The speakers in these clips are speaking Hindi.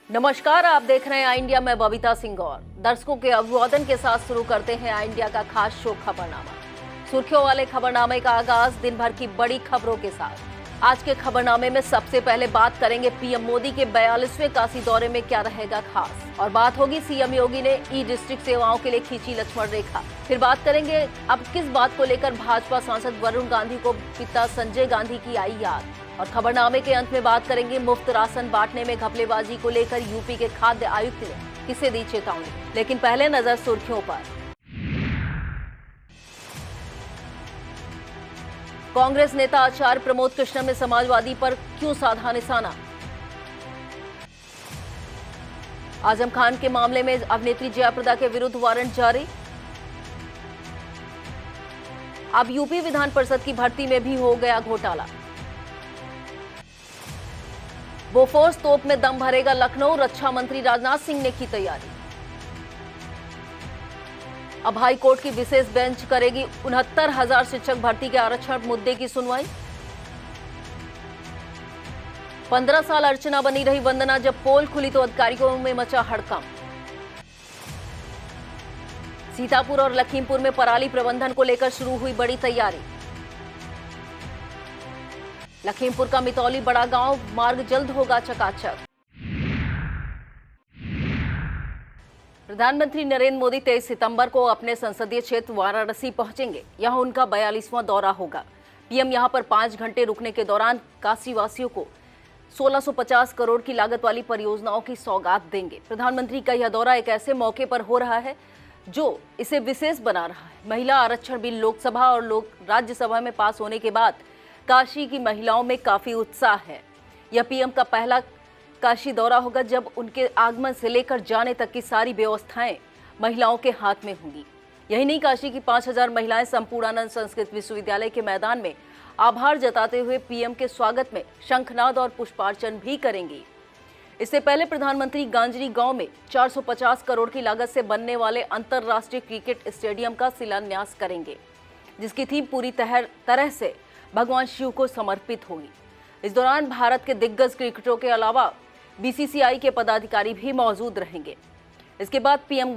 नमस्कार, आप देख रहे हैं आई इंडिया। मैं बबीता सिंह और दर्शकों के अभिवादन के साथ शुरू करते हैं आई इंडिया का खास शो खबरनामा। सुर्खियों वाले खबरनामे का आगाज दिन भर की बड़ी खबरों के साथ। आज के खबरनामे में सबसे पहले बात करेंगे पीएम मोदी के 42वें काशी दौरे में क्या रहेगा खास, और बात होगी सीएम योगी ने ई डिस्ट्रिक्ट सेवाओं के लिए खींची लक्ष्मण रेखा। फिर बात करेंगे अब किस बात को लेकर भाजपा सांसद वरुण गांधी को पिता संजय गांधी की आई याद, और खबरनामे के अंत में बात करेंगे मुफ्त राशन बांटने में घपलेबाजी को लेकर यूपी के खाद्य आयुक्त ने किसे दी चेतावनी। लेकिन पहले नजर सुर्खियों पर। कांग्रेस नेता आचार्य प्रमोद कृष्णम ने समाजवादी पर क्यों साधा निशाना। आजम खान के मामले में अभिनेत्री जयाप्रदा के विरुद्ध वारंट जारी। अब यूपी विधान परिषद की भर्ती में भी हो गया घोटाला। बोफोर्स तोप में दम भरेगा लखनऊ, रक्षा मंत्री राजनाथ सिंह ने की तैयारी। अब हाई कोर्ट की विशेष बेंच करेगी 69,000 शिक्षक भर्ती के आरक्षण मुद्दे की सुनवाई। 15 साल अर्चना बनी रही वंदना, जब पोल खुली तो अधिकारियों में मचा हड़कंप। सीतापुर और लखीमपुर में पराली प्रबंधन को लेकर शुरू हुई बड़ी तैयारी। लखीमपुर का मितौली बड़ा गांव मार्ग जल्द होगा चकाचक। प्रधानमंत्री नरेंद्र मोदी 23 सितंबर को अपने संसदीय क्षेत्र वाराणसी पहुंचेंगे। यहां उनका 42वां दौरा होगा। पीएम यहां पर 5 घंटे रुकने के दौरान काशी वासियों को 1650 करोड़ की लागत वाली परियोजनाओं की सौगात देंगे। प्रधानमंत्री का यह दौरा एक ऐसे मौके पर हो रहा है जो इसे विशेष बना रहा है। महिला आरक्षण बिल लोकसभा और राज्यसभा में पास होने के बाद काशी की महिलाओं में काफी उत्साह है। यह पीएम का पहला काशी दौरा होगा जब उनके आगमन से लेकर जाने तक की सारी व्यवस्थाएं महिलाओं के हाथ में होंगी। यही नहीं, काशी की 5000 महिलाएं संपूर्णानंद संस्कृत विश्वविद्यालय के मैदान में आभार जताते हुए पीएम के स्वागत में शंखनाद और पुष्पार्चन भी करेंगी। इससे पहले प्रधानमंत्री गांजरी गांव में 450 करोड़ की लागत से बनने वाले अंतर्राष्ट्रीय क्रिकेट स्टेडियम का शिलान्यास करेंगे, जिसकी थीम पूरी तरह से भगवान शिव को समर्पित होगी। इस दौरान भारत के दिग्गज क्रिकेटरों के अलावा बीसीसीआई के पदाधिकारी भी मौजूद रहेंगे। इसके बाद पीएम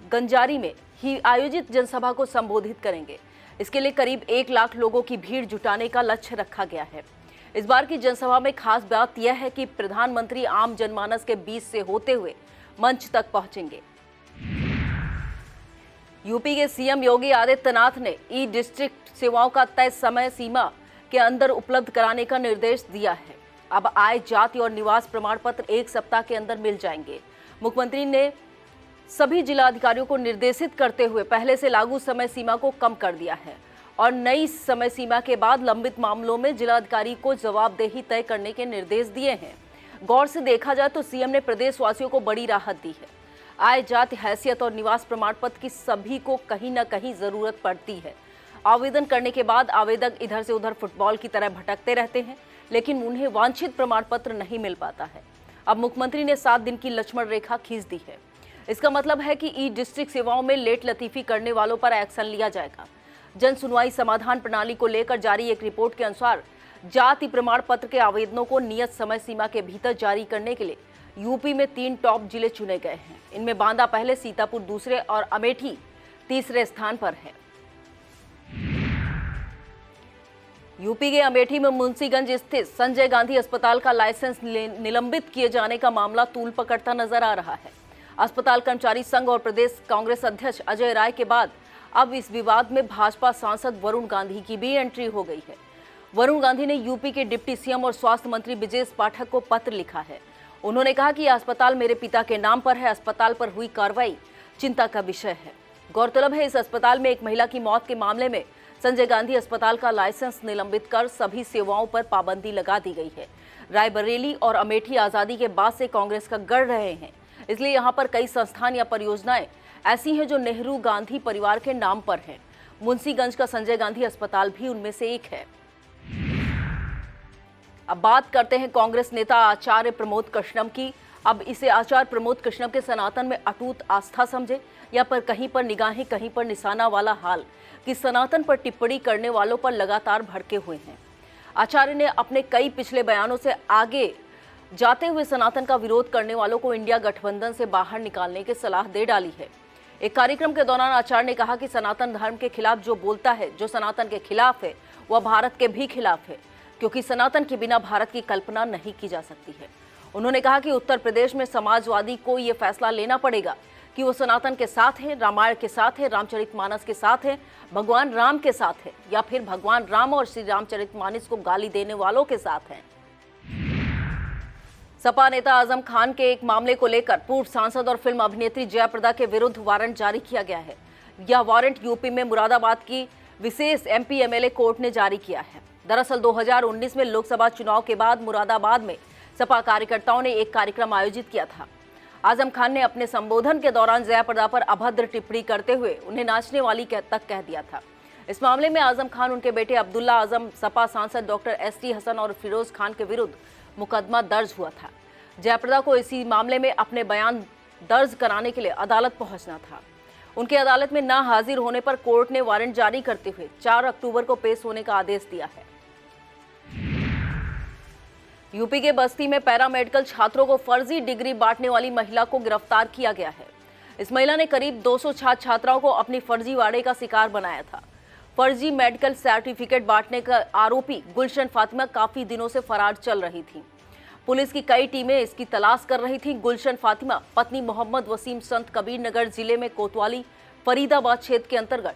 गंजारी में ही आयोजित जनसभा को संबोधित करेंगे। इसके लिए करीब 1 लाख लोगों की भीड़ जुटाने का लक्ष्य रखा गया है। इस बार की जनसभा में खास बात यह है कि प्रधानमंत्री आम जनमानस के बीच से होते हुए मंच तक पहुंचेंगे। यूपी के सीएम योगी आदित्यनाथ ने ई डिस्ट्रिक्ट सेवाओं का तय समय सीमा के अंदर उपलब्ध कराने का निर्देश दिया है। अब आय, जाति और निवास प्रमाण पत्र 1 सप्ताह के अंदर मिल जाएंगे। मुख्यमंत्री ने सभी जिलाधिकारियों को निर्देशित करते हुए पहले से लागू समय सीमा को कम कर दिया है और नई समय सीमा के बाद लंबित मामलों में जिलाधिकारी को जवाबदेही तय करने के निर्देश दिए हैं। गौर से देखा जाए तो सीएम ने प्रदेशवासियों को बड़ी राहत दी है। आय, जाति, हैसियत और निवास प्रमाण पत्र की सभी को कहीं न कहीं जरूरत पड़ती है। आवेदन करने के बाद आवेदक इधर से उधर फुटबॉल की तरह भटकते रहते हैं, लेकिन उन्हें वांछित प्रमाण पत्र नहीं मिल पाता है। अब मुख्यमंत्री ने 7 दिन की लक्ष्मण रेखा खींच दी है। इसका मतलब है कि ई डिस्ट्रिक्ट सेवाओं में लेट लतीफी करने वालों पर एक्शन लिया जाएगा। जन सुनवाई समाधान प्रणाली को लेकर जारी एक रिपोर्ट के अनुसार जाति प्रमाण पत्र के आवेदनों को नियत समय सीमा के भीतर जारी करने के लिए यूपी में 3 टॉप जिले चुने गए हैं। इनमें बांदा पहले, सीतापुर दूसरे और अमेठी तीसरे स्थान पर है। यूपी के अमेठी में मुंशीगंज स्थित संजय गांधी अस्पताल का लाइसेंस निलंबित किए जाने का मामला तूल पकड़ता नजर आ रहा है। अस्पताल कर्मचारी संघ और प्रदेश कांग्रेस अध्यक्ष अजय राय के बाद अब इस विवाद में भाजपा सांसद वरुण गांधी की भी एंट्री हो गई है। वरुण गांधी ने यूपी के डिप्टी सीएम और स्वास्थ्य मंत्री ब्रजेश पाठक को पत्र लिखा है। उन्होंने कहा कि यह अस्पताल मेरे पिता के नाम पर है। अस्पताल पर हुई कार्रवाई चिंता का विषय है। गौरतलब है, इस अस्पताल में एक महिला की मौत के मामले में संजय गांधी अस्पताल का लाइसेंस निलंबित कर सभी सेवाओं पर पाबंदी लगा दी गई है। रायबरेली और अमेठी आजादी के बाद से कांग्रेस का गढ़ रहे हैं, इसलिए यहाँ पर कई संस्थान या परियोजनाएं ऐसी हैं जो नेहरू गांधी परिवार के नाम पर हैं। मुंशीगंज का संजय गांधी अस्पताल भी उनमें से एक है। अब बात करते हैं कांग्रेस नेता आचार्य प्रमोद कृष्णम की। अब इसे आचार्य प्रमोद कृष्णम के सनातन में अटूट आस्था समझे या पर कहीं पर निगाहें कहीं पर निशाना वाला हाल कि सनातन पर टिप्पणी करने वालों पर लगातार भड़के हुए हैं। आचार्य ने अपने कई पिछले बयानों से आगे जाते हुए सनातन का विरोध करने वालों को इंडिया गठबंधन से बाहर निकालने की सलाह दे डाली है। एक कार्यक्रम के दौरान आचार्य ने कहा कि सनातन धर्म के खिलाफ जो बोलता है, जो सनातन के खिलाफ है, वह भारत के भी खिलाफ है, क्योंकि सनातन के बिना भारत की कल्पना नहीं की जा सकती है। उन्होंने कहा कि उत्तर प्रदेश में समाजवादी को ये फैसला लेना पड़ेगा कि वो सनातन के साथ है, रामायण के साथ है, रामचरितमानस के साथ है, भगवान राम के साथ है, या फिर भगवान राम और श्री रामचरितमानस को गाली देने वालों के साथ है। सपा नेता आजम खान के एक मामले को लेकर पूर्व सांसद और फिल्म अभिनेत्री जयाप्रदा के विरुद्ध वारंट जारी किया गया है। यह वारंट यूपी में मुरादाबाद की विशेष एमपी एमएलए कोर्ट ने जारी किया है। दरअसल 2019 में लोकसभा चुनाव के बाद मुरादाबाद में सपा कार्यकर्ताओं ने एक कार्यक्रम आयोजित किया था। आजम खान ने अपने संबोधन के दौरान जयाप्रदा पर अभद्र टिप्पणी करते हुए उन्हें नाचने वाली तक कह दिया था। इस मामले में आजम खान, उनके बेटे अब्दुल्ला आजम, सपा सांसद डॉक्टर एसटी हसन और फिरोज खान के विरुद्ध मुकदमा दर्ज हुआ था। जयाप्रदा को इसी मामले में अपने बयान दर्ज कराने के लिए अदालत पहुंचना था। उनके अदालत में न हाजिर होने पर कोर्ट ने वारंट जारी करते हुए 4 अक्टूबर को पेश होने का आदेश दिया है। यूपी के बस्ती में पैरामेडिकल छात्रों को फर्जी डिग्री बांटने वाली महिला को गिरफ्तार किया गया है। इस महिला ने करीब 200 छात्र छात्राओं को अपनी फर्जीवाड़े का शिकार बनाया था। फर्जी मेडिकल सर्टिफिकेट बांटने का आरोपी गुलशन फातिमा काफी दिनों से फरार चल रही थी। पुलिस की कई टीमें इसकी तलाश कर रही थी। गुलशन फातिमा पत्नी मोहम्मद वसीम संत कबीर नगर जिले में कोतवाली फरीदाबाद क्षेत्र के अंतर्गत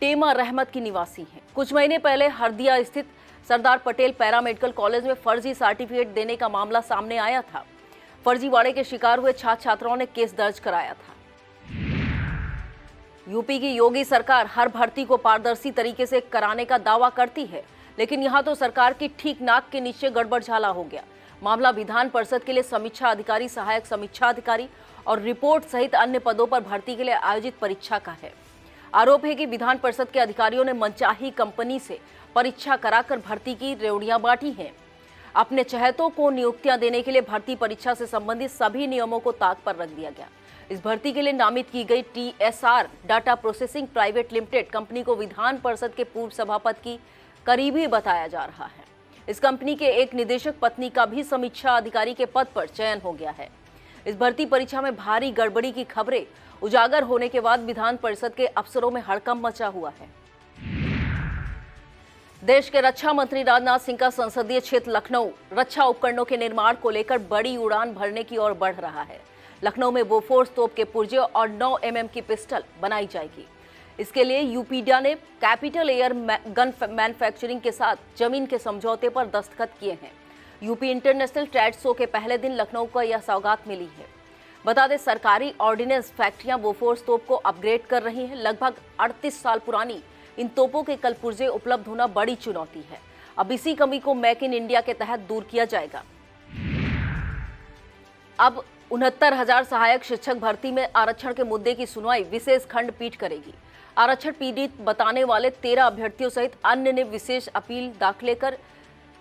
टेमा रहमत की निवासी हैं। कुछ महीने पहले हरदिया स्थित सरदार पटेल पैरामेडिकल कॉलेज में फर्जी सर्टिफिकेट देने का मामला सामने आया था। फर्जीवाड़े के शिकार हुए छात्र छात्राओं ने केस दर्ज कराया था। यूपी की योगी सरकार हर भर्ती को पारदर्शी तरीके से कराने का दावा करती है, लेकिन यहां तो सरकार की ठीक नाक के नीचे गड़बड़झाला हो गया। मामला विधान परिषद के लिए समीक्षा अधिकारी, सहायक समीक्षा अधिकारी और रिपोर्ट सहित अन्य पदों पर भर्ती के लिए आयोजित परीक्षा का है। आरोप है कि विधान परिषद के अधिकारियों ने मनचाही कंपनी से परीक्षा कराकर भर्ती की रेवड़ियां बांटी हैं। अपने चहेतों को नियुक्तियां देने के लिए भर्ती परीक्षा से संबंधित सभी नियमों को ताक पर रख दिया गया। इस भर्ती के लिए नामित की गई TSR data processing private limited company को विधान परिषद के पूर्व सभापति की करीबी बताया जा रहा है। इस कंपनी के एक निदेशक पत्नी का भी समीक्षा अधिकारी के पद पर चयन हो गया है। इस भर्ती परीक्षा में भारी गड़बड़ी की खबरें उजागर होने के बाद विधान परिषद के अफसरों में हड़कंप मचा हुआ है। देश के रक्षा मंत्री राजनाथ सिंह का संसदीय क्षेत्र लखनऊ रक्षा उपकरणों के निर्माण को लेकर बड़ी उड़ान भरने की ओर बढ़ रहा है। लखनऊ में बोफोर्स तोप के पुर्जे और 9 mm की पिस्टल बनाई जाएगी। इसके लिए यूपीडिया ने कैपिटल एयर गन मैन्युफैक्चरिंग के साथ जमीन के समझौते पर दस्तखत किए हैं। यूपी इंटरनेशनल ट्रेड शो के पहले दिन लखनऊ को यह सौगात मिली है। बता दें, सरकारी ऑर्डिनेंस फैक्ट्रियां बोफोर्स तोप को अपग्रेड कर रही हैं। लगभग 38 साल पुरानी इन तोपों के कल पुर्जे उपलब्ध होना बड़ी चुनौती है। अब इसी कमी को मेक इन इंडिया के तहत दूर किया जाएगा। अब 69,000 सहायक शिक्षक भर्ती में आरक्षण के मुद्दे की सुनवाई विशेष खंडपीठ करेगी। आरक्षण पीड़ित बताने वाले 13 अभ्यर्थियों सहित अन्य ने विशेष अपील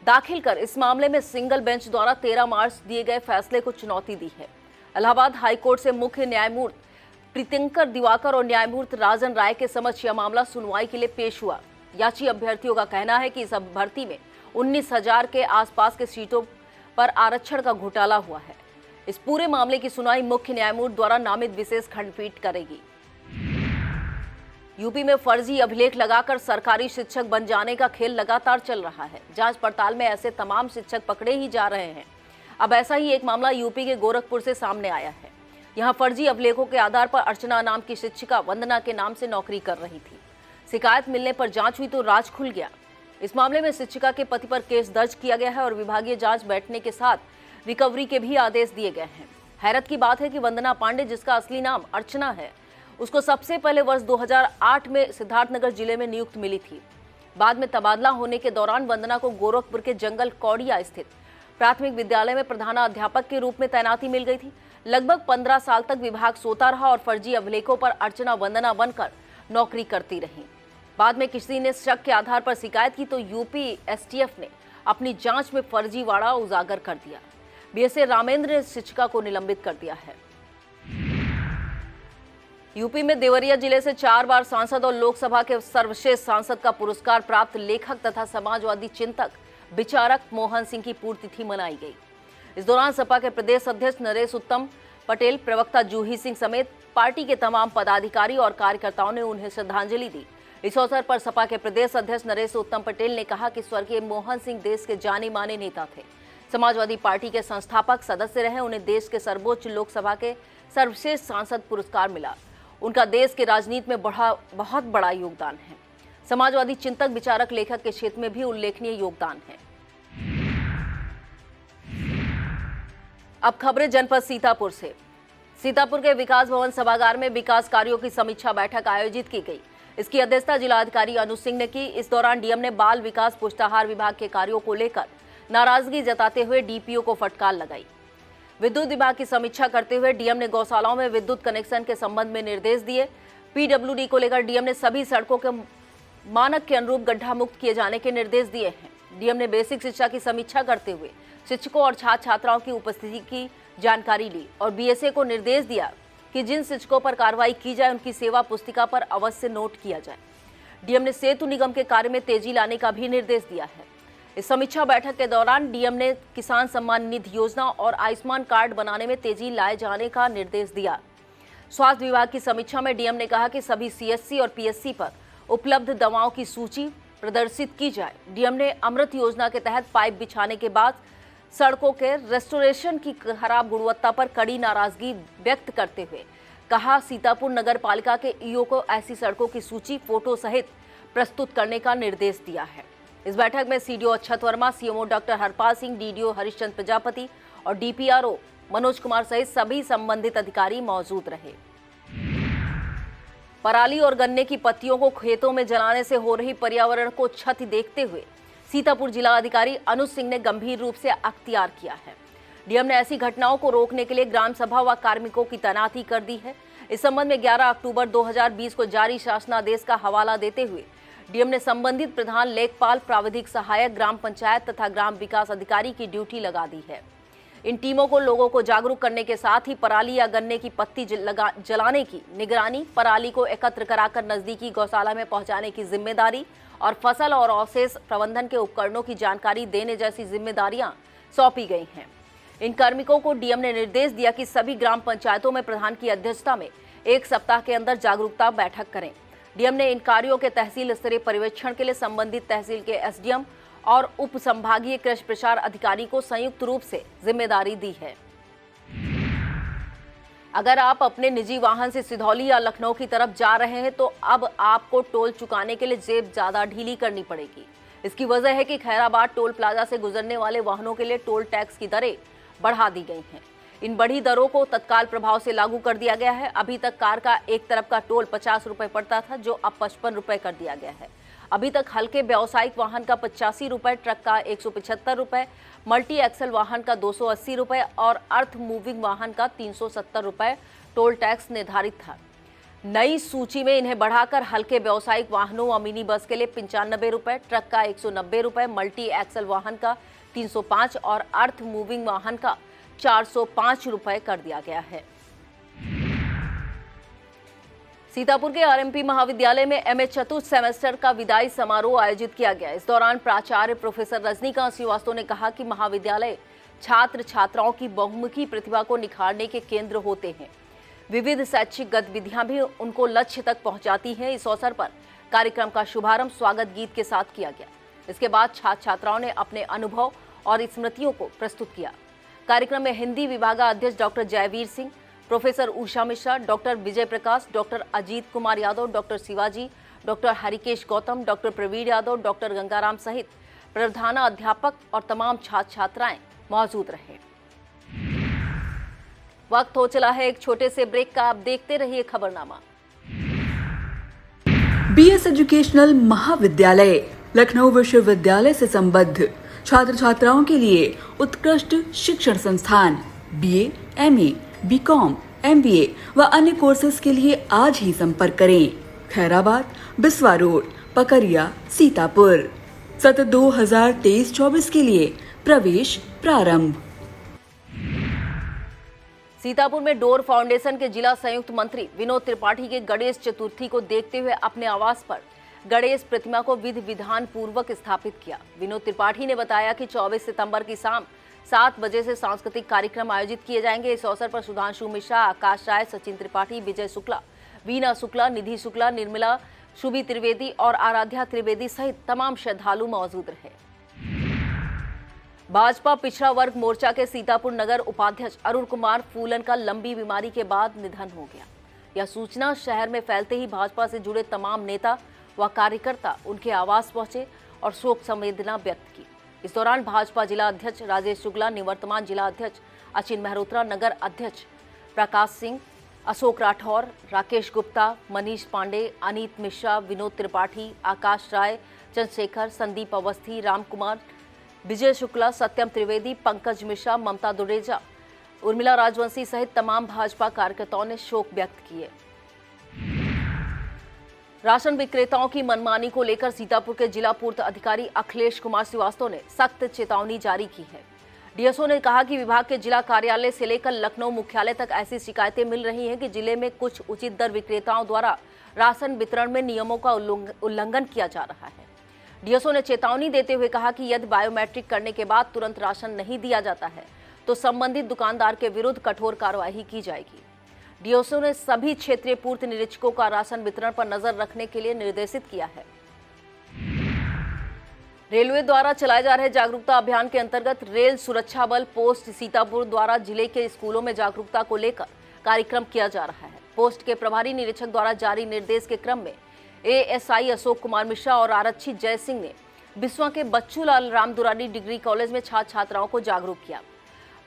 दाखिल कर इस मामले में सिंगल बेंच द्वारा 13 मार्च दिए गए फैसले को चुनौती दी है। इलाहाबाद हाईकोर्ट से मुख्य न्यायमूर्ति प्रीतिंकर दिवाकर और न्यायमूर्ति राजन राय के समक्ष यह मामला सुनवाई के लिए पेश हुआ। याची अभ्यर्थियों का कहना है कि इस भर्ती में 19,000 के आसपास के सीटों पर आरक्षण का घोटाला हुआ है। इस पूरे मामले की सुनवाई मुख्य न्यायमूर्ति द्वारा नामित विशेष खंडपीठ करेगी। यूपी में फर्जी अभिलेख लगाकर सरकारी शिक्षक बन जाने का खेल लगातार चल रहा है। जांच पड़ताल में ऐसे तमाम शिक्षक पकड़े ही जा रहे हैं। अब ऐसा ही एक मामला यूपी के गोरखपुर से सामने आया है। यहाँ फर्जी अभिलेखों के आधार पर अर्चना नाम की शिक्षिका वंदना के नाम से नौकरी कर रही थी। शिकायत मिलने पर जांच हुई तो राज खुल गया। इस मामले में शिक्षिका के पति पर केस दर्ज किया गया है और विभागीय जांच बैठने के साथ रिकवरी के भी आदेश दिए गए हैं। हैरत की बात है कि वंदना पांडे, जिसका असली नाम अर्चना है, उसको सबसे पहले वर्ष 2008 में सिद्धार्थनगर जिले में नियुक्त मिली थी। बाद में तबादला होने के दौरान वंदना को गोरखपुर के जंगल कौड़िया स्थित प्राथमिक विद्यालय में प्रधानाध्यापक के रूप में तैनाती मिल गई थी। लगभग 15 साल तक विभाग सोता रहा और फर्जी अभिलेखों पर अर्चना वंदना बनकर नौकरी करती रही। बाद में किसी ने शक के आधार पर शिकायत की तो यूपी एसटीएफ ने अपनी जांच में फर्जीवाड़ा उजागर कर दिया। बीएसए रामेंद्र ने शिक्षिका को निलंबित कर दिया है। यूपी में देवरिया जिले से 4 बार सांसद और लोकसभा के सर्वश्रेष्ठ सांसद का पुरस्कार प्राप्त लेखक तथा समाजवादी चिंतक विचारक मोहन सिंह की पुण्यतिथि मनाई गई। इस दौरान सपा के प्रदेश अध्यक्ष नरेश उत्तम पटेल, प्रवक्ता जूही सिंह समेत पार्टी के तमाम पदाधिकारी और कार्यकर्ताओं ने उन्हें श्रद्धांजलि दी। इस अवसर पर सपा के प्रदेश अध्यक्ष नरेश उत्तम पटेल ने कहा कि स्वर्गीय मोहन सिंह देश के जाने माने नेता थे। समाजवादी पार्टी के संस्थापक सदस्य रहे। उन्हें देश के सर्वोच्च लोकसभा के सर्वश्रेष्ठ सांसद पुरस्कार मिला। उनका देश के राजनीति में बहुत बड़ा योगदान है। समाजवादी चिंतक, विचारक, लेखक के क्षेत्र में भी उल्लेखनीय योगदान है। अब खबरें जनपद सीतापुर से। सीतापुर के विकास भवन सभागार में विकास कार्यों की समीक्षा बैठक आयोजित की गई। इसकी अध्यक्षता जिलाधिकारी अनुज सिंह ने की। इस दौरान डीएम ने बाल विकास पुष्टाहार विभाग के कार्यों को लेकर नाराजगी जताते हुए डीपीओ को फटकार लगाई। विद्युत विभाग की समीक्षा करते हुए डीएम ने गौशालाओं में विद्युत कनेक्शन के संबंध में निर्देश दिए। पीडब्ल्यूडी को लेकर डीएम ने सभी सड़कों के मानक के अनुरूप गड्ढा मुक्त किए जाने के निर्देश दिए हैं। डीएम ने बेसिक शिक्षा की समीक्षा करते हुए शिक्षकों और छात्र छात्राओं की उपस्थिति की जानकारी ली और बीएसए को निर्देश दिया कि जिन शिक्षकों पर कार्रवाई की जाए उनकी सेवा पुस्तिका पर अवश्य नोट किया जाए। डीएम ने सेतु निगम के कार्य में तेजी लाने का भी निर्देश दिया है। इस समीक्षा बैठक के दौरान डीएम ने किसान सम्मान निधि योजना और आयुष्मान कार्ड बनाने में तेजी लाए जाने का निर्देश दिया। स्वास्थ्य विभाग की समीक्षा में डीएम ने कहा कि सभी सीएससी और पीएससी पर उपलब्ध दवाओं की सूची प्रदर्शित की जाए। डीएम ने अमृत योजना के तहत पाइप बिछाने के बाद सड़कों के रेस्टोरेशन की खराब गुणवत्ता पर कड़ी नाराजगी व्यक्त करते हुए कहा, सीतापुर नगर पालिका के ईओ को ऐसी सड़कों की सूची फोटो सहित प्रस्तुत करने का निर्देश दिया है। इस बैठक में CDO Akshat Verma, CMO doctor Harpal Singh, DDO Harishchandra Prajapati और डीपीआरओ मनोज कुमार सहित सभी संबंधित अधिकारी मौजूद रहे। पराली और गन्ने की पत्तियों को खेतों में जलाने से हो रही पर्यावरण को क्षति देखते हुए सीतापुर जिला अधिकारी अनुज सिंह ने गंभीर रूप से अख्तियार किया है। डीएम ने ऐसी घटनाओं को रोकने के लिए ग्राम सभा व कार्मिकों की तैनाती कर दी है। इस संबंध में 11 अक्टूबर 2020 को जारी शासनादेश का हवाला देते हुए डीएम ने संबंधित प्रधान, लेखपाल, प्राविधिक सहायक, ग्राम पंचायत तथा ग्राम विकास अधिकारी की ड्यूटी लगा दी है। इन टीमों को लोगों को जागरूक करने के साथ ही पराली या गन्ने की पत्ती जलाने की निगरानी, पराली को एकत्र कराकर नजदीकी गौशाला में पहुंचाने की जिम्मेदारी और फसल और अवशेष प्रबंधन के उपकरणों की जानकारी देने जैसी जिम्मेदारियां सौंपी गई हैं। इन कार्मिकों को डीएम ने निर्देश दिया कि सभी ग्राम पंचायतों में प्रधान की अध्यक्षता में 1 सप्ताह के अंदर जागरूकता बैठक करें। डीएम ने इन कार्यों के तहसील स्तरीय पर्यवेक्षण के लिए संबंधित तहसील के एसडीएम और उप संभागीय कृषि प्रसार अधिकारी को संयुक्त रूप से जिम्मेदारी दी है। अगर आप अपने निजी वाहन से सिधौली या लखनऊ की तरफ जा रहे हैं तो अब आपको टोल चुकाने के लिए जेब ज्यादा ढीली करनी पड़ेगी। इसकी वजह है कि खैराबाद टोल प्लाजा से गुजरने वाले वाहनों के लिए टोल टैक्स की दरें बढ़ा दी गई हैं। इन बढ़ी दरों को तत्काल प्रभाव से लागू कर दिया गया है। अभी तक कार का एक तरफ का टोल 50 रुपए पड़ता था, जो अब 55 रुपए कर दिया गया है। अभी तक हल्के व्यावसायिक वाहन का 85 रुपए, ट्रक का 175 रुपए, मल्टी एक्सल वाहन का 280 रुपए और अर्थ मूविंग वाहन का 370 रुपए टोल टैक्स निर्धारित था। नई सूची में इन्हें बढ़ाकर हल्के व्यावसायिक वाहनों व मिनी बस के लिए 95 रुपए, ट्रक का 190 रुपए, मल्टी एक्सल वाहन का 305 और अर्थ मूविंग वाहन का 405 रुपए कर दिया गया है। सीतापुर के आरएमपी महाविद्यालय में एमए चतुर्थ सेमेस्टर का विदाई समारोह आयोजित किया गया। इस दौरान प्राचार्य प्रोफेसर रजनीकांत श्रीवास्तव ने कहा कि महाविद्यालय छात्र छात्राओं की बहुमुखी प्रतिभा को निखारने के केंद्र होते हैं। विविध शैक्षिक गतिविधियां भी उनको लक्ष्य तक पहुंचाती हैं। इस अवसर पर कार्यक्रम का शुभारंभ स्वागत गीत के साथ किया गया। इसके बाद छात्र छात्राओं ने अपने अनुभव और स्मृतियों को प्रस्तुत किया। कार्यक्रम में हिंदी विभागाध्यक्ष doctor Jaiveer Singh, professor Usha Mishra, doctor Vijay Prakash, doctor Ajit Kumar Yadav, doctor Shivaji, doctor Harikesh Gautam, doctor Praveen Yadav, doctor Gangaram सहित प्रधानाध्यापक और तमाम छात्र छात्राएं मौजूद रहे। वक्त हो चला है एक छोटे से ब्रेक का। आप देखते रहिए खबरनामा। बीएस एजुकेशनल महाविद्यालय लखनऊ विश्वविद्यालय से संबद्ध छात्र छात्राओं के लिए उत्कृष्ट शिक्षण संस्थान बीए, एमए, बीकॉम, एमबीए व अन्य कोर्सेज के लिए आज ही संपर्क करें। खैराबाद, बिस्वा रोड, पकरिया, सीतापुर। सत्र 2023-24 के लिए प्रवेश प्रारंभ। सीतापुर में डोर फाउंडेशन के जिला संयुक्त मंत्री विनोद त्रिपाठी के गणेश चतुर्थी को देखते हुए अपने आवास पर गणेश प्रतिमा को विधि विधान पूर्वक स्थापित किया। विनोद त्रिपाठी ने बताया कि 24 सितंबर की शाम 7 बजे से सांस्कृतिक कार्यक्रम आयोजित किए जाएंगे। इस अवसर पर सुधांशु मिश्रा, आकाश राय, सचिन त्रिपाठी, विजय शुक्ला, वीना शुक्ला, निधि शुक्ला, निर्मला, शुभी त्रिवेदी और आराध्या त्रिवेदी सहित तमाम श्रद्धालु मौजूद रहे। भाजपा पिछड़ा वर्ग मोर्चा के सीतापुर नगर उपाध्यक्ष अरुण कुमार फूलन का लंबी बीमारी के बाद निधन हो गया। यह सूचना शहर में फैलते ही भाजपा से जुड़े तमाम नेता व कार्यकर्ता उनके आवास पहुंचे और शोक संवेदना व्यक्त की। इस दौरान भाजपा जिला अध्यक्ष राजेश शुक्ला, निवर्तमान जिला अध्यक्ष अचिन मेहरोत्रा, नगर अध्यक्ष प्रकाश सिंह, अशोक राठौर, राकेश गुप्ता, मनीष पांडे, अनीत मिश्रा, विनोद त्रिपाठी, आकाश राय, चंद्रशेखर, संदीप अवस्थी, राम कुमार, विजय शुक्ला, सत्यम त्रिवेदी, पंकज मिश्रा, ममता दुडेजा, उर्मिला राजवंशी सहित तमाम भाजपा कार्यकर्ताओं ने शोक व्यक्त किए। राशन विक्रेताओं की मनमानी को लेकर सीतापुर के जिला पूर्त अधिकारी अखिलेश कुमार श्रीवास्तव ने सख्त चेतावनी जारी की है। डीएसओ ने कहा कि विभाग के जिला कार्यालय से लेकर लखनऊ मुख्यालय तक ऐसी शिकायतें मिल रही हैं कि जिले में कुछ उचित दर विक्रेताओं द्वारा राशन वितरण में नियमों का उल्लंघन किया जा रहा है। डीएसओ ने चेतावनी देते हुए कहा कि यदि बायोमेट्रिक करने के बाद तुरंत राशन नहीं दिया जाता है तो संबंधित दुकानदार के विरुद्ध कठोर कार्रवाई की जाएगी। डीएसओ ने सभी क्षेत्रीय पूर्त निरीक्षकों का राशन वितरण पर नजर रखने के लिए निर्देशित किया है। रेलवे द्वारा चलाए जा रहे जागरूकता अभियान के अंतर्गत रेल सुरक्षा बल पोस्ट सीतापुर द्वारा जिले के स्कूलों में जागरूकता को लेकर कार्यक्रम किया जा रहा है। पोस्ट के प्रभारी निरीक्षक द्वारा जारी निर्देश के क्रम में एएसआई अशोक कुमार मिश्रा और आरक्षी जय सिंह ने बिस्वा के बच्चूलाल राम दुरानी डिग्री कॉलेज में छात्र छात्राओं को जागरूक किया।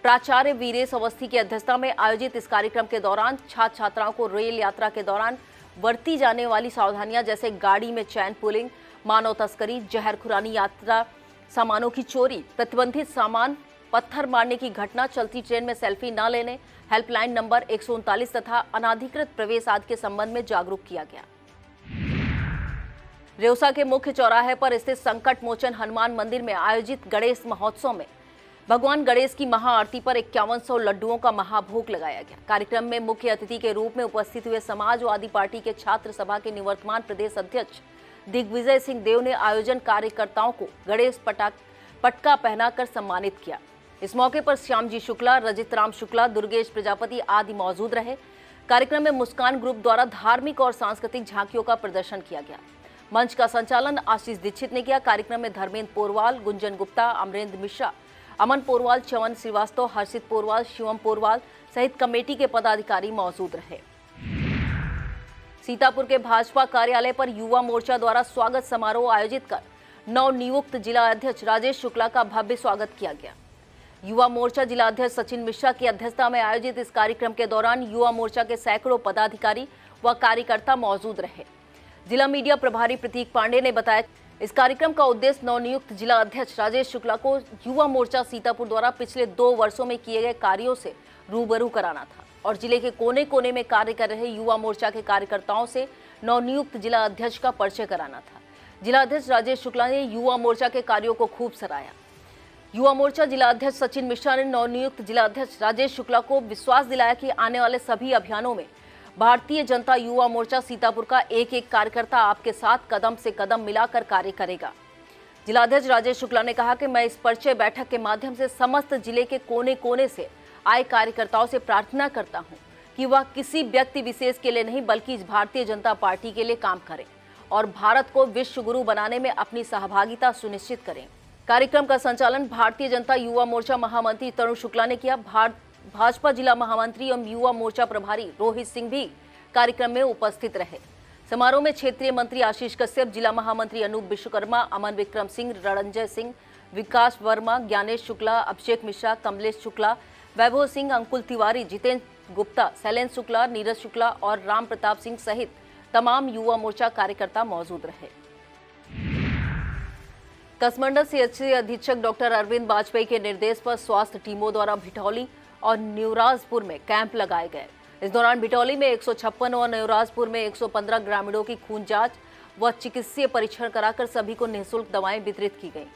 प्राचार्य वीरेश अवस्थी की अध्यक्षता में आयोजित इस कार्यक्रम के दौरान छात्र छात्राओं को रेल यात्रा के दौरान बरती जाने वाली सावधानियां जैसे गाड़ी में चैन पुलिंग, मानव तस्करी, जहर खुरानी, यात्रा सामानों की चोरी, प्रतिबंधित सामान, पत्थर मारने की घटना, चलती ट्रेन में सेल्फी न लेने, हेल्पलाइन नंबर 139 तथा अनाधिकृत प्रवेश आदि के संबंध में जागरूक किया गया। रेउसा के मुख्य चौराहे पर स्थित संकट मोचन हनुमान मंदिर में आयोजित गणेश महोत्सव में भगवान गणेश की महाआरती पर 5100 लड्डुओं का महाभोग लगाया गया। कार्यक्रम में मुख्य अतिथि के रूप में उपस्थित हुए समाजवादी पार्टी के छात्र सभा के निवर्तमान प्रदेश अध्यक्ष दिग्विजय सिंह देव ने आयोजन कार्यकर्ताओं को गणेश पटका पहनाकर सम्मानित किया। इस मौके पर श्यामजी शुक्ला, रजित राम शुक्ला, दुर्गेश प्रजापति आदि मौजूद रहे। कार्यक्रम में मुस्कान ग्रुप द्वारा धार्मिक और सांस्कृतिक झांकियों का प्रदर्शन किया गया। मंच का संचालन आशीष दीक्षित ने किया। कार्यक्रम में धर्मेंद्र पोरवाल, गुंजन गुप्ता, अमरेंद्र मिश्रा, अमन पोरवाल, चवन श्रीवास्तव, हर्षित पोरवाल, शिवम पोरवाल सहित कमेटी के पदाधिकारी मौजूद रहे। सीतापुर के भाजपा कार्यालय पर युवा मोर्चा द्वारा स्वागत समारोह आयोजित कर नवनियुक्त जिला अध्यक्ष राजेश शुक्ला का भव्य स्वागत किया गया। युवा मोर्चा जिला अध्यक्ष सचिन मिश्रा की अध्यक्षता में आयोजित इस कार्यक्रम के दौरान युवा मोर्चा के सैकड़ों पदाधिकारी व कार्यकर्ता मौजूद रहे। जिला मीडिया प्रभारी प्रतीक पांडे ने बताया, इस कार्यक्रम का उद्देश्य नवनियुक्त जिला अध्यक्ष राजेश शुक्ला को युवा मोर्चा सीतापुर द्वारा पिछले 2 वर्षों में किए गए कार्यों से रूबरू कराना था और जिले के कोने कोने में कार्य कर रहे युवा मोर्चा के कार्यकर्ताओं से नवनियुक्त जिला अध्यक्ष का परिचय कराना था। जिला अध्यक्ष राजेश शुक्ला ने युवा मोर्चा के कार्यों को खूब सराहा। युवा मोर्चा जिला अध्यक्ष सचिन मिश्रा ने नवनियुक्त जिला अध्यक्ष राजेश शुक्ला को विश्वास दिलाया कि आने वाले सभी अभियानों में भारतीय जनता युवा मोर्चा सीतापुर का एक एक कार्यकर्ता आपके साथ कदम से कदम मिलाकर कार्य करेगा। जिला अध्यक्ष राजेश शुक्ला ने कहा कि मैं इस परिचय बैठक के माध्यम से समस्त जिले के कोने कोने से आए कार्यकर्ताओं से प्रार्थना करता हूं कि वह किसी व्यक्ति विशेष के लिए नहीं बल्कि इस भारतीय जनता पार्टी के लिए काम करें और भारत को विश्व गुरु बनाने में अपनी सहभागिता सुनिश्चित करें। कार्यक्रम का संचालन भारतीय जनता युवा मोर्चा महामंत्री तरुण शुक्ला ने किया। भाजपा जिला महामंत्री एवं युवा मोर्चा प्रभारी रोहित सिंह भी कार्यक्रम में उपस्थित रहे। समारोह में क्षेत्रीय मंत्री आशीष कश्यप, जिला महामंत्री अनूप विश्वकर्मा, अमन विक्रम सिंह, रणंजय सिंह, विकास वर्मा, ज्ञानेश शुक्ला, अभिषेक मिश्रा, कमलेश शुक्ला, वैभव सिंह, अंकुल तिवारी, जितेंद्र गुप्ता, शैलेंद्र शुक्ला, नीरज शुक्ला और राम प्रताप सिंह सहित तमाम युवा मोर्चा कार्यकर्ता मौजूद रहे। कसमंडल सीएचसी अधीक्षक डॉक्टर अरविंद वाजपेयी के निर्देश पर स्वास्थ्य टीमों द्वारा भिटौली और न्यूराजपुर में कैंप लगाए गए। इस दौरान भिटौली में 156 और न्यूराजपुर में 115 ग्रामीणों की खून जांच व चिकित्सीय परीक्षण कराकर सभी को निःशुल्क दवाएं वितरित की गईं।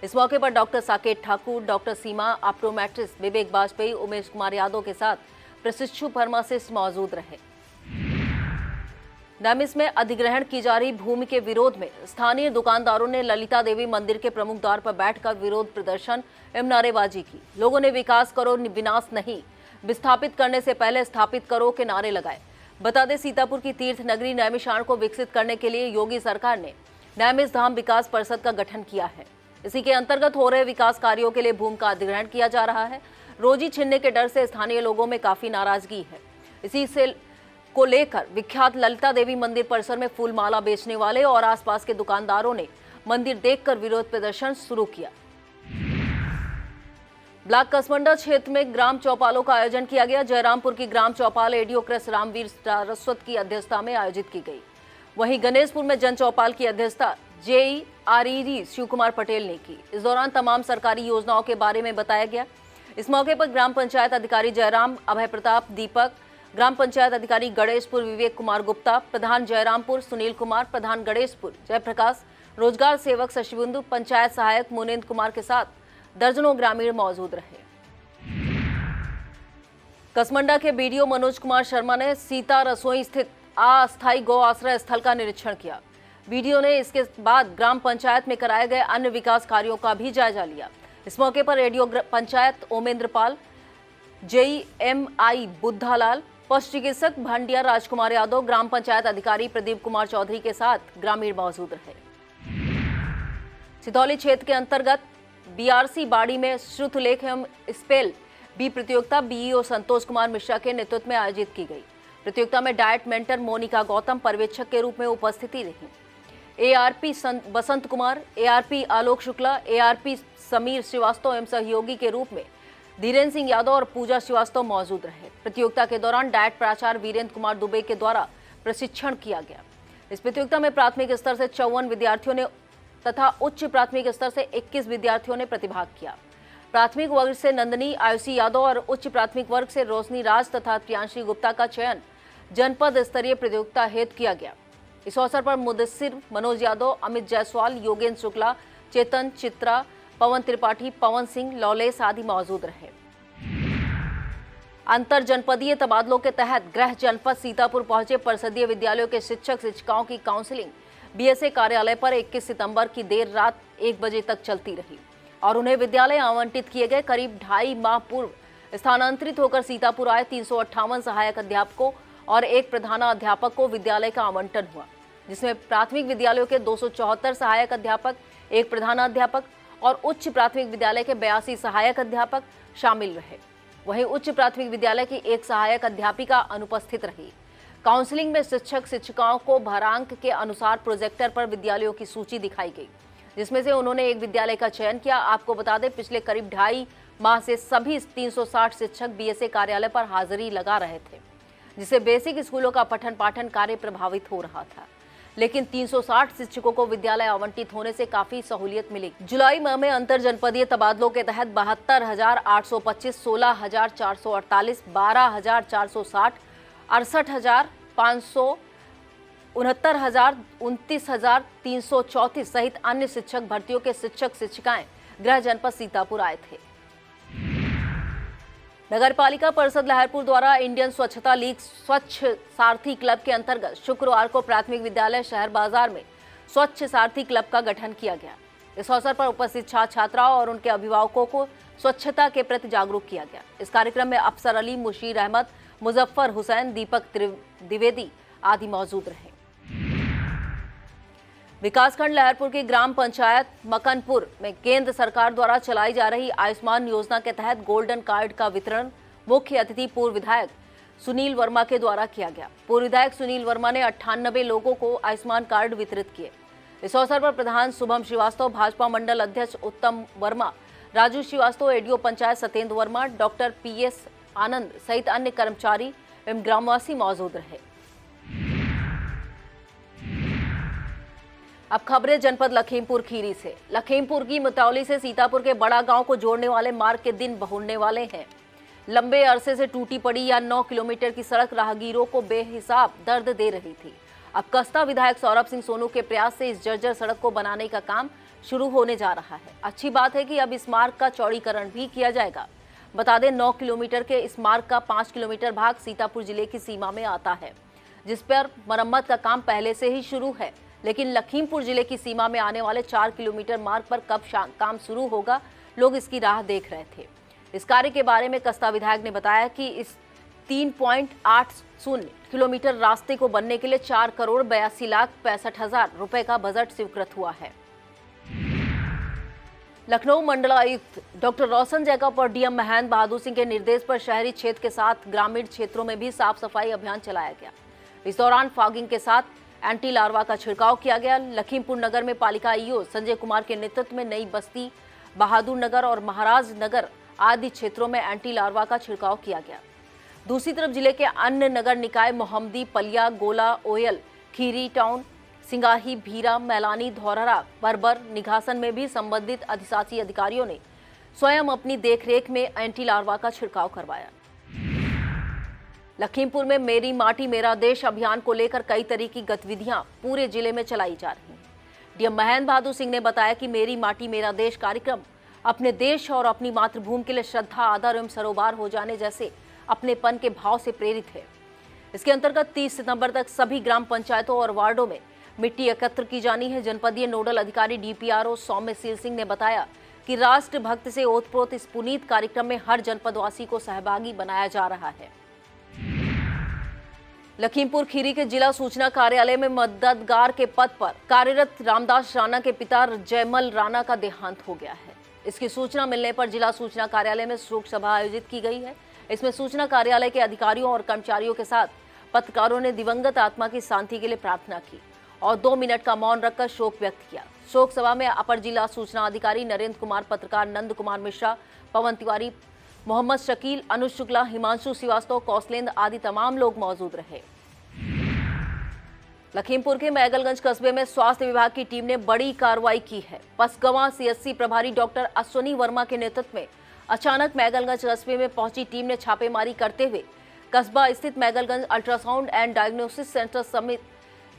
इस मौके पर डॉक्टर साकेत ठाकुर, डॉक्टर सीमा ऑप्टोमेट्रिस्ट, विवेक वाजपेयी, उमेश कुमार यादव के साथ प्रशिक्षु फार्मासिस्ट मौजूद रहे। नैमिष में अधिग्रहण की जा रही भूमि के विरोध में स्थानीय दुकानदारों ने ललिता देवी मंदिर के प्रमुख द्वार पर बैठकर विरोध प्रदर्शन एवं नारेबाजी की। लोगों ने विकास करो विनाश नहीं, विस्थापित करने से पहले स्थापित करो के नारे लगाए। बता दें, सीतापुर की तीर्थ नगरी नैमिषारण्य को विकसित करने के लिए योगी सरकार ने नैमिष धाम विकास परिषद का गठन किया है। इसी के अंतर्गत हो रहे विकास कार्यों के लिए भूमि का अधिग्रहण किया जा रहा है। रोजी छीनने के डर से स्थानीय लोगों में काफी नाराजगी है। इसी से को लेकर विख्यात ललिता देवी मंदिर परिसर में फूल माला बेचने वाले और आसपास के दुकानदारों ने मंदिर देखकर विरोध प्रदर्शन शुरू किया। ब्लॉक कसमंडा क्षेत्र में ग्राम चौपालों का आयोजन किया गया। जयरामपुर की ग्राम चौपाल एडीओ कृष्ण रामवीर सारस्वत की अध्यक्षता में आयोजित की गई। वहीं गणेशपुर में जन चौपाल की अध्यक्षता JERED शिव कुमार पटेल ने की। इस दौरान तमाम सरकारी योजनाओं के बारे में बताया गया। इस मौके पर ग्राम पंचायत अधिकारी जयराम, अभय प्रताप, दीपक, ग्राम पंचायत अधिकारी गणेशपुर विवेक कुमार गुप्ता, प्रधान जयरामपुर सुनील कुमार, प्रधान गणेशपुर जयप्रकाश, रोजगार सेवक शशिबिंदु, पंचायत सहायक मुनेन्द्र कुमार के साथ दर्जनों ग्रामीण मौजूद रहे। कसमंडा के BDO मनोज कुमार शर्मा ने सीता रसोई स्थित अस्थायी गौ आश्रय स्थल का निरीक्षण किया। BDO ने इसके बाद ग्राम पंचायत में कराए गए अन्य विकास कार्यों का भी जायजा लिया। इस मौके पर रेडियो पंचायत ओमेंद्र पाल, JMI बुद्धालाल, पशु चिकित्सक भांडिया राजकुमार यादव, ग्राम पंचायत अधिकारी प्रदीप कुमार चौधरी के साथ ग्रामीण मौजूद रहे। सिधौली क्षेत्र के अंतर्गत BRC बाड़ी में श्रुतलेख एवं स्पेल बी प्रतियोगिता BEO संतोष कुमार मिश्रा के नेतृत्व में आयोजित की गई। प्रतियोगिता में डाइट मेंटर मोनिका गौतम पर्यवेक्षक के रूप में उपस्थिति रही। ARP Basant Kumar, ARP Alok Shukla, ARP Sameer Srivastava एवं सहयोगी के रूप में धीरेन्द्र सिंह यादव और पूजा श्रीवास्तव मौजूद रहे। प्रतियोगिता के दौरान डाइट प्राचार्य वीरेंद्र कुमार दुबे के द्वारा प्रशिक्षण किया गया। इस प्रतियोगिता में प्राथमिक स्तर से 54 विद्यार्थियों ने तथा उच्च प्राथमिक स्तर से 21 विद्यार्थियों ने प्रतिभाग किया। प्राथमिक वर्ग से नंदनी आयुषी यादव और उच्च प्राथमिक वर्ग से रोशनी राज तथा प्रियांशी गुप्ता का चयन जनपद स्तरीय प्रतियोगिता हेतु किया गया। इस अवसर पर मुदस्सिर मनोज यादव, अमित जायसवाल, योगेंद्र शुक्ला, चेतन चित्रा, पवन त्रिपाठी, पवन सिंह, लौलेस आदि मौजूद रहे। अंतर जनपदीय तबादलों के तहत गृह जनपद सीतापुर पहुंचे परिषदीय विद्यालयों के शिक्षक शिक्षिकाओं की काउंसलिंग BSA कार्यालय पर 21 सितंबर की देर रात 1 बजे तक चलती रही और उन्हें विद्यालय आवंटित किए गए। करीब 2.5 माह पूर्व स्थानांतरित होकर सीतापुर आए 358 सहायक अध्यापकों और एक प्रधानाध्यापक को विद्यालय का आवंटन हुआ, जिसमें प्राथमिक विद्यालयों के 274 सहायक अध्यापक, एक प्रधानाध्यापक और उच्च प्राथमिक विद्यालय के 82 सहायक अध्यापक शामिल रहे। वहीं उच्च प्राथमिक विद्यालय की एक सहायक अध्यापिका अनुपस्थित रही। काउंसलिंग में शिक्षक शिक्षिकाओं को भारांक के अनुसार प्रोजेक्टर पर विद्यालयों की सूची दिखाई गई, जिसमें से उन्होंने एक विद्यालय का चयन किया। आपको बता दें, पिछले करीब 2.5 माह से सभी 360 शिक्षक BSA कार्यालय पर हाजिरी लगा रहे थे, जिससे बेसिक स्कूलों का पठन पाठन कार्य प्रभावित हो रहा था। लेकिन 360 शिक्षकों को विद्यालय आवंटित होने से काफी सहूलियत मिली। जुलाई माह में अंतर जनपदीय तबादलों के तहत 72,825, 16,448, 12,460, 68,500, 69,000, 29,334 सहित अन्य शिक्षक भर्तियों के शिक्षक शिक्षिकाएं गृह जनपद सीतापुर आए थे। नगर पालिका परिषद लहरपुर द्वारा इंडियन स्वच्छता लीग स्वच्छ सारथी क्लब के अंतर्गत शुक्रवार को प्राथमिक विद्यालय शहर बाजार में स्वच्छ सारथी क्लब का गठन किया गया। इस अवसर पर उपस्थित छात्र छात्राओं और उनके अभिभावकों को स्वच्छता के प्रति जागरूक किया गया। इस कार्यक्रम में अफसर अली, मुशीर अहमद, मुजफ्फर हुसैन, दीपक द्विवेदी आदि मौजूद रहे। विकासखंड लहरपुर की ग्राम पंचायत मकनपुर में केंद्र सरकार द्वारा चलाई जा रही आयुष्मान योजना के तहत गोल्डन कार्ड का वितरण मुख्य अतिथि पूर्व विधायक सुनील वर्मा के द्वारा किया गया। पूर्व विधायक सुनील वर्मा ने 98 लोगों को आयुष्मान कार्ड वितरित किए। इस अवसर पर प्रधान शुभम श्रीवास्तव, भाजपा मंडल अध्यक्ष Uttam Verma, Raju Srivastava, ADO panchayat Satyendra Verma, doctor PS Anand सहित अन्य कर्मचारी एवं ग्रामवासी मौजूद रहे। अब खबरें जनपद लखीमपुर खीरी से। लखीमपुर की मुतौली से सीतापुर के बड़ा गांव को जोड़ने वाले मार्ग के दिन बहुरने वाले हैं। लंबे अरसे से टूटी पड़ी या 9 किलोमीटर की सड़क राहगीरों को बेहिसाब दर्द दे रही थी। अब कसता विधायक सौरभ सिंह सोनू के प्रयास से इस जर्जर सड़क को बनाने का काम शुरू होने जा रहा है। अच्छी बात है कि अब इस मार्ग का चौड़ीकरण भी किया जाएगा। बता दें, 9 किलोमीटर के इस मार्ग का 5 किलोमीटर भाग सीतापुर जिले की सीमा में आता है, जिस पर मरम्मत का काम पहले से ही शुरू है, लेकिन लखीमपुर जिले की सीमा में आने वाले 4 किलोमीटर मार्ग पर कब काम शुरू होगा, लोग इसकी राह देख रहे थे। इस कार्य के बारे में कस्बा विधायक ने बताया कि इस 3.80 किलोमीटर रास्ते को बनने के लिए 4,82,65,000 रुपए का बजट स्वीकृत हुआ है। लखनऊ मंडलायुक्त डॉक्टर रोशन जैकब और डीएम महेंद्र बहादुर सिंह के निर्देश पर शहरी क्षेत्र के साथ ग्रामीण क्षेत्रों में भी साफ सफाई अभियान चलाया गया। इस दौरान फॉगिंग के साथ एंटी लार्वा का छिड़काव किया गया। लखीमपुर नगर में पालिका ईओ संजय कुमार के नेतृत्व में नई बस्ती, बहादुर नगर और महाराज नगर आदि क्षेत्रों में एंटी लार्वा का छिड़काव किया गया। दूसरी तरफ जिले के अन्य नगर निकाय मोहम्मदी, पलिया, गोला, ओयल, खीरी टाउन, सिंगाही, भीरा, मैलानी, धौरहरा, बरबर, निघासन में भी संबंधित अधिशासी अधिकारियों ने स्वयं अपनी देखरेख में एंटी लार्वा का छिड़काव करवाया। लखीमपुर में मेरी माटी मेरा देश अभियान को लेकर कई तरह की गतिविधियां पूरे जिले में चलाई जा रही हैं। डीएम महेंद्र बहादुर सिंह ने बताया कि मेरी माटी मेरा देश कार्यक्रम अपने देश और अपनी मातृभूमि के लिए श्रद्धा, आदर एवं सरोकार हो जाने जैसे अपनेपन के भाव से प्रेरित है। इसके अंतर्गत 30 सितंबर तक सभी ग्राम पंचायतों और वार्डों में मिट्टी एकत्र की जानी है। जनपदीय नोडल अधिकारी डीपीआरओ सौम्यशील सिंह ने बताया कि राष्ट्रभक्त से ओतप्रोत इस पुनीत कार्यक्रम में हर जनपदवासी को सहभागी बनाया जा रहा है। लखीमपुर खीरी के जिला सूचना कार्यालय में मददगार के पद पर कार्यरत रामदास राणा के पिता जयमल राणा का देहांत हो गया है। इसकी सूचना मिलने पर जिला सूचना कार्यालय में शोक सभा आयोजित की गई है। इसमें सूचना कार्यालय के अधिकारियों और कर्मचारियों के साथ पत्रकारों ने दिवंगत आत्मा की शांति के लिए प्रार्थना की और 2 मिनट का मौन रखकर शोक व्यक्त किया। शोक सभा में अपर जिला सूचना अधिकारी नरेंद्र कुमार, पत्रकार नंद कुमार मिश्रा, पवन तिवारी, मोहम्मद शकील, अनुज शुक्ला, हिमांशु श्रीवास्तव, कौशलेंद्र आदि तमाम लोग मौजूद रहे। लखीमपुर के मैगलगंज कस्बे में स्वास्थ्य विभाग की टीम ने बड़ी कार्रवाई की है। पसगवां सीएचसी प्रभारी डॉक्टर अश्वनी वर्मा के नेतृत्व में अचानक मैगलगंज कस्बे में पहुंची टीम ने छापेमारी करते हुए कस्बा स्थित Maigalganj ultrasound and diagnosis centre समेत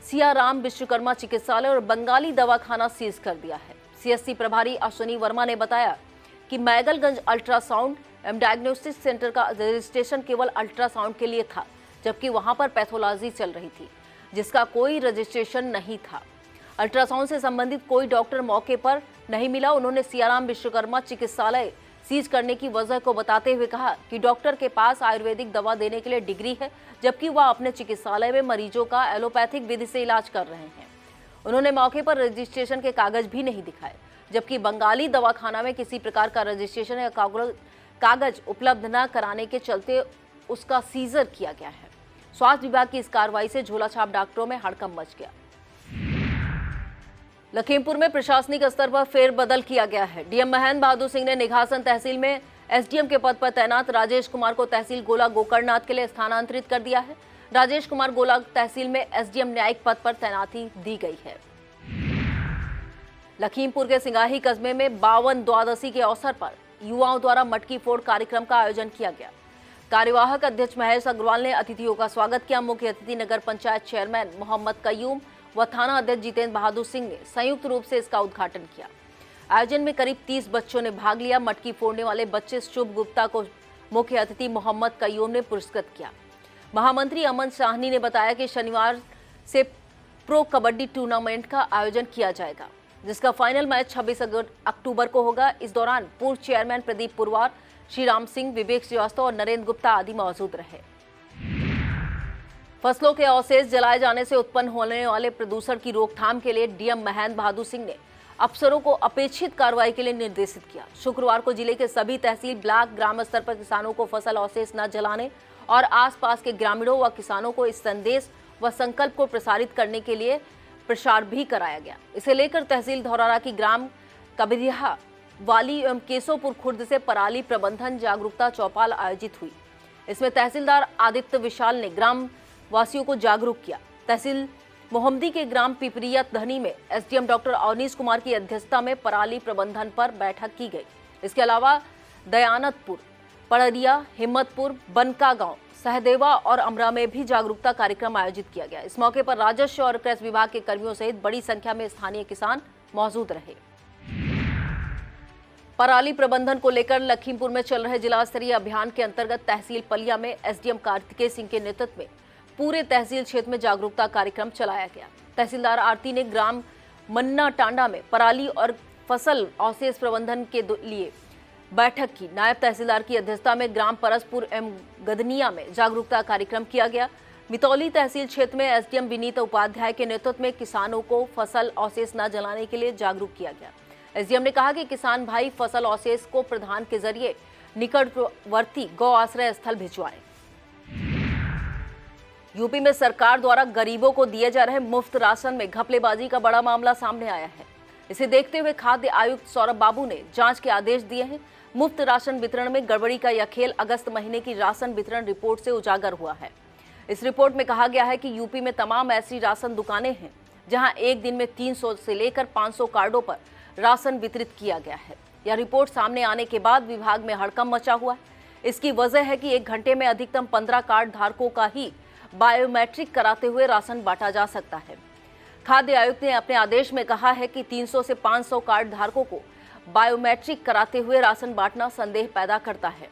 सियाराम विश्वकर्मा चिकित्सालय और बंगाली दवाखाना सीज कर दिया है। सीएचसी प्रभारी अश्वनी वर्मा ने बताया कि मैगलगंज अल्ट्रासाउंड एवं डायग्नोसिस सेंटर का रजिस्ट्रेशन केवल अल्ट्रासाउंड के लिए था, जबकि वहां पर पैथोलॉजी चल रही थी जिसका कोई रजिस्ट्रेशन नहीं था। अल्ट्रासाउंड से संबंधित कोई डॉक्टर मौके पर नहीं मिला। उन्होंने सियाराम विश्वकर्मा चिकित्सालय सीज करने की वजह को बताते हुए कहा कि डॉक्टर के पास आयुर्वेदिक दवा देने के लिए डिग्री है, जबकि वह अपने चिकित्सालय में मरीजों का एलोपैथिक विधि से इलाज कर रहे हैं। उन्होंने मौके पर रजिस्ट्रेशन के कागज भी नहीं दिखाए, जबकि बंगाली दवाखाना में किसी प्रकार का रजिस्ट्रेशन या कागज उपलब्ध न कराने के चलते उसका सीजर किया गया है। स्वास्थ्य विभाग की इस कार्रवाई से झोलाछाप डॉक्टरों में हड़कंप मच गया। लखीमपुर में प्रशासनिक स्तर पर फेरबदल किया गया है। डीएम महेंद्र बहादुर सिंह ने निघासन तहसील में एसडीएम के पद पर तैनात राजेश कुमार को तहसील गोला गोकर्णनाथ के लिए स्थानांतरित कर दिया है। राजेश कुमार गोला तहसील में एसडीएम न्यायिक पद पर तैनाती दी गई है। लखीमपुर के सिंगाही कस्बे में 52 द्वादशी के अवसर पर युवाओं द्वारा मटकी फोड़ कार्यक्रम का आयोजन किया गया। कार्यवाहक अध्यक्ष महेश अग्रवाल ने अतिथियों का स्वागत किया। मुख्य अतिथि नगर पंचायत चेयरमैन मोहम्मद कयूम व थाना अध्यक्ष जितेंद्र बहादुर सिंह ने संयुक्त रूप से इसका उद्घाटन किया। आयोजन में करीब 30 बच्चों ने भाग लिया। मटकी फोड़ने वाले बच्चे शुभ गुप्ता को मुख्य अतिथि मोहम्मद कयूम ने पुरस्कृत किया। महामंत्री अमन साहनी ने बताया कि शनिवार से प्रो कबड्डी टूर्नामेंट का आयोजन किया जाएगा, जिसका फाइनल मैच 26 अक्टूबर को होगा। इस दौरान पूर्व चेयरमैन प्रदीप पुरवार, श्री राम सिंह, विवेक श्रीवास्तव और नरेंद्र गुप्ता आदि मौजूद रहे। फसलों के अवशेष जलाए जाने से उत्पन्न होने वाले प्रदूषण की रोकथाम के लिए डीएम महेंद्र बहादुर सिंह ने अफसरों को अपेक्षित कार्रवाई के लिए निर्देशित किया। शुक्रवार को जिले के सभी तहसील, ब्लॉक, ग्राम स्तर पर किसानों को फसल अवशेष न जलाने और आसपास के ग्रामीणों व किसानों को इस संदेश व संकल्प को प्रसारित करने के लिए प्रचार भी कराया गया। इसे लेकर तहसील धौरहरा की ग्राम कबिरिया वाली एवं केशोपुर खुर्द से पराली प्रबंधन जागरूकता चौपाल आयोजित हुई। इसमें तहसीलदार आदित्य विशाल ने ग्राम वासियों को जागरूक किया। तहसील मोहम्मदी के ग्राम पिपरिया धनी में एसडीएम डॉक्टर अवनीश कुमार की अध्यक्षता में पराली प्रबंधन पर बैठक की गई। इसके अलावा दयानतपुर, पड़रिया, हिम्मतपुर, बनका गांव, सहदेवा और अमरा में भी जागरूकता कार्यक्रम आयोजित किया गया। इस मौके पर राजस्व और कृषि विभाग के कर्मियों सहित बड़ी संख्या में स्थानीय किसान मौजूद रहे। पराली प्रबंधन को लेकर लखीमपुर में चल रहे जिला स्तरीय अभियान के अंतर्गत तहसील पलिया में एसडीएम कार्तिकेय सिंह के नेतृत्व में पूरे तहसील क्षेत्र में जागरूकता कार्यक्रम चलाया गया। तहसीलदार आरती ने ग्राम मन्ना टांडा में पराली और फसल अवशेष प्रबंधन के लिए बैठक की। नायब तहसीलदार की अध्यक्षता में ग्राम परसपुर एवं गदनिया में जागरूकता कार्यक्रम किया गया। मितौली तहसील क्षेत्र में एसडीएम विनीत उपाध्याय के नेतृत्व में किसानों को फसल अवशेष न जलाने के लिए जागरूक किया गया। एसडीएम ने कहा कि किसान भाई फसल अवशेष को प्रधान के जरिए निकटवर्ती गौ आश्रय स्थल भिजवाएं। यूपी में सरकार द्वारा गरीबों को दिए जा रहे मुफ्त राशन में घपलेबाजी का बड़ा मामला सामने आया है। इसे देखते हुए खाद्य आयुक्त सौरभ बाबू ने जांच के आदेश दिए हैं। मुफ्त राशन वितरण में गड़बड़ी का यह खेल अगस्त महीने की राशन वितरण रिपोर्ट से उजागर हुआ है। इस रिपोर्ट में कहा गया है कि यूपी में तमाम ऐसी राशन दुकानें हैं जहां एक दिन में 300 से लेकर 500 कार्डों पर राशन वितरित किया गया है। यह रिपोर्ट सामने आने के बाद विभाग में हड़कंप मचा हुआ है। इसकी वजह है कि एक घंटे में अधिकतम 15 कार्ड धारकों का ही बायोमेट्रिक कराते हुए राशन बांटा जा सकता है। खाद्य आयुक्त ने अपने आदेश में कहा है कि 300 से 500 कार्ड धारकों को बायोमेट्रिक कराते हुए राशन बांटना संदेह पैदा करता है।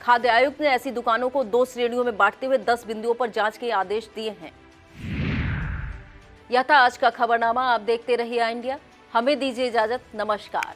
खाद्य आयुक्त ने ऐसी दुकानों को 2 श्रेणियों में बांटते हुए 10 बिंदुओं पर जांच के आदेश दिए हैं। यह था आज का खबरनामा। आप देखते रहिए इंडिया। हमें दीजिए इजाजत। नमस्कार।